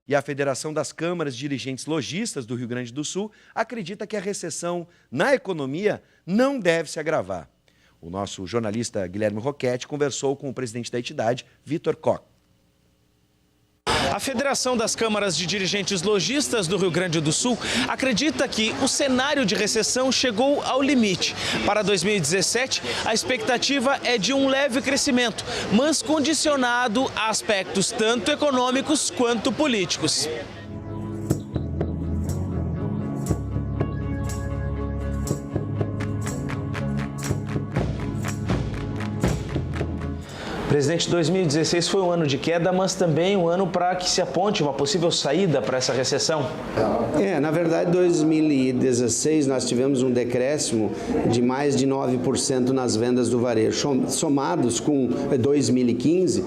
E a Federação das Câmaras de Dirigentes Lojistas do Rio Grande do Sul acredita que a recessão na economia não deve se agravar. O nosso jornalista Guilherme Roquette conversou com o presidente da entidade, Vitor Koch. A Federação das Câmaras de Dirigentes Lojistas do Rio Grande do Sul acredita que o cenário de recessão chegou ao limite. Para 2017, a expectativa é de um leve crescimento, mas condicionado a aspectos tanto econômicos quanto políticos. Presidente, 2016 foi um ano de queda, mas também um ano para que se aponte uma possível saída para essa recessão. Na verdade, 2016 nós tivemos um decréscimo de mais de 9% nas vendas do varejo. Somados com 2015,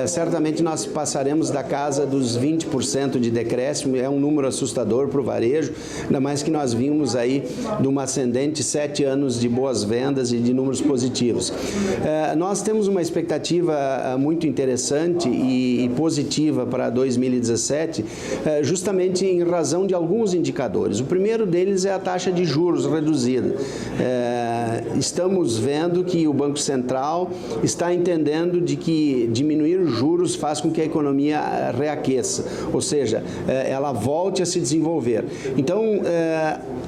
certamente nós passaremos da casa dos 20% de decréscimo. É um número assustador para o varejo, ainda mais que nós vimos aí de uma ascendente 7 anos de boas vendas e de números positivos. Nós temos uma expectativa muito interessante e positiva para 2017, justamente em razão de alguns indicadores. O primeiro deles é a taxa de juros reduzida. Estamos vendo que o Banco Central está entendendo de que diminuir os juros faz com que a economia reaqueça, ou seja, ela volte a se desenvolver. Então,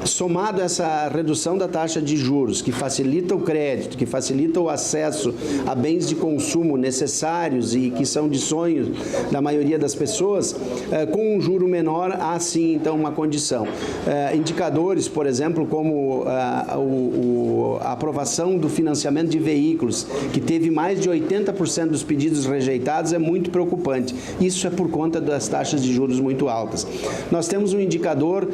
somado a essa redução da taxa de juros, que facilita o crédito, que facilita o acesso a bens de consumo necessários e que são de sonho da maioria das pessoas, com um juro menor, há sim, então, uma condição. Indicadores, por exemplo, como a aprovação do financiamento de veículos, que teve mais de 80% dos pedidos rejeitados, é muito preocupante. Isso é por conta das taxas de juros muito altas. Nós temos um indicador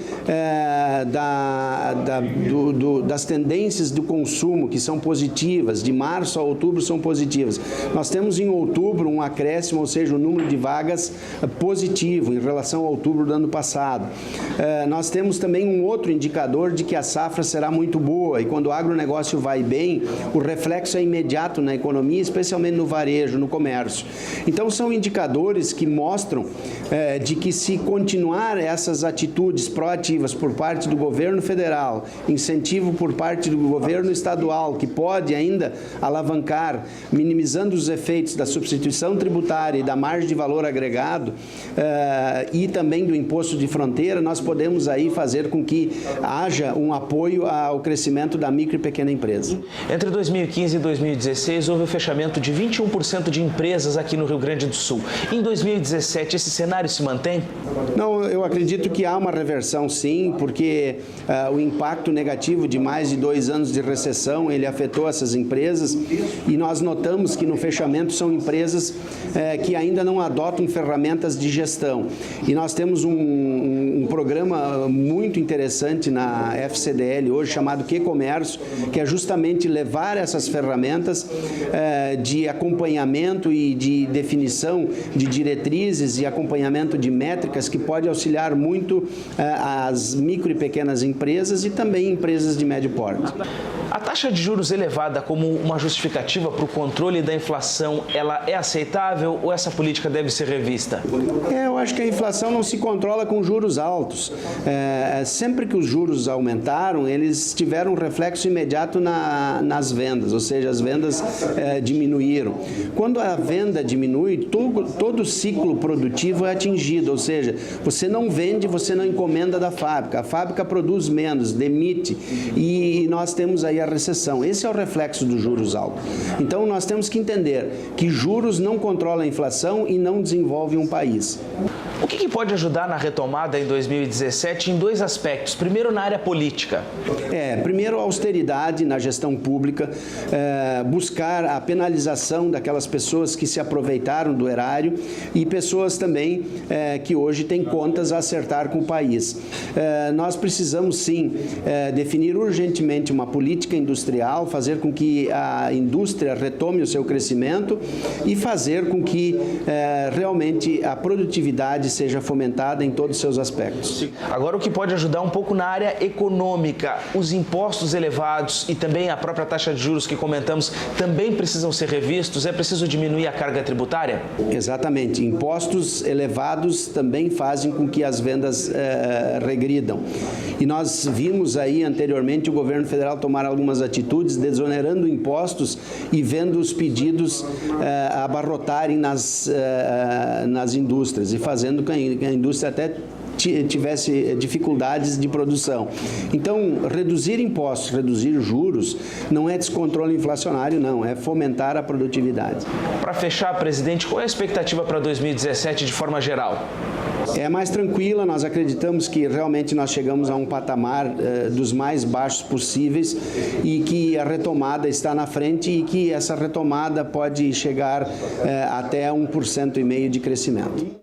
das tendências do consumo, que são positivas, de março a outubro são positivas. Nós temos em outubro um acréscimo, ou seja, o número de vagas positivo em relação ao outubro do ano passado. Nós temos também um outro indicador de que a safra será muito boa e quando o agronegócio vai bem, o reflexo é imediato na economia, especialmente no varejo, no comércio. Então são indicadores que mostram de que se continuar essas atitudes proativas por parte do governo federal, incentivo por parte do governo estadual, que pode ainda alavancar, minimizando os efeitos da substituição tributária e da margem de valor agregado e também do imposto de fronteira, nós podemos aí fazer com que haja um apoio ao crescimento da micro e pequena empresa. Entre 2015 e 2016, houve o fechamento de 21% de empresas aqui no Rio Grande do Sul. Em 2017, esse cenário se mantém? Não, eu acredito que há uma reversão sim, porque o impacto negativo de mais de 2 anos de recessão, ele afetou essas empresas e nós notamos que no fechamento são empresas que ainda não adotam ferramentas de gestão. E nós temos um programa muito interessante na FCDL hoje, chamado Que-Comércio, que é justamente levar essas ferramentas de acompanhamento e de definição de diretrizes e acompanhamento de métricas que pode auxiliar muito as micro e pequenas empresas e também empresas de médio porte. A taxa de juros elevada como uma justificativa para o controle da inflação, ela é aceitável ou essa política deve ser revista? Eu acho que a inflação não se controla com juros altos. Sempre que os juros aumentaram, eles tiveram um reflexo imediato nas vendas, ou seja, as vendas diminuíram. Quando a venda diminui, todo o ciclo produtivo é atingido, ou seja, você não vende, você não encomenda da fábrica, a fábrica produz menos, demite e nós temos aí a recessão. Esse é o reflexo dos juros altos. Então nós temos que entender que juros não controlam a inflação e não desenvolvem um país. O que pode ajudar na retomada em 2017 em 2 aspectos? Primeiro, na área política. Primeiro, a austeridade na gestão pública, buscar a penalização daquelas pessoas que se aproveitaram do erário e pessoas também que hoje têm contas a acertar com o país. Nós precisamos, sim, definir urgentemente uma política industrial, fazer com que a indústria retome o seu crescimento e fazer com que realmente a produtividade seja fomentada em todos os seus aspectos. Agora, o que pode ajudar um pouco na área econômica, os impostos elevados e também a própria taxa de juros que comentamos também precisam ser revistos? É preciso diminuir a carga tributária? Exatamente. Impostos elevados também fazem com que as vendas regridam. E nós vimos aí anteriormente o governo federal tomar algumas atitudes desonerando impostos e vendo os pedidos abarrotarem nas indústrias e fazendo com que a indústria até tivesse dificuldades de produção. Então, reduzir impostos, reduzir juros, não é descontrole inflacionário, não, é fomentar a produtividade. Para fechar, presidente, qual é a expectativa para 2017 de forma geral? É mais tranquila, nós acreditamos que realmente nós chegamos a um patamar dos mais baixos possíveis e que a retomada está na frente e que essa retomada pode chegar até 1,5% de crescimento.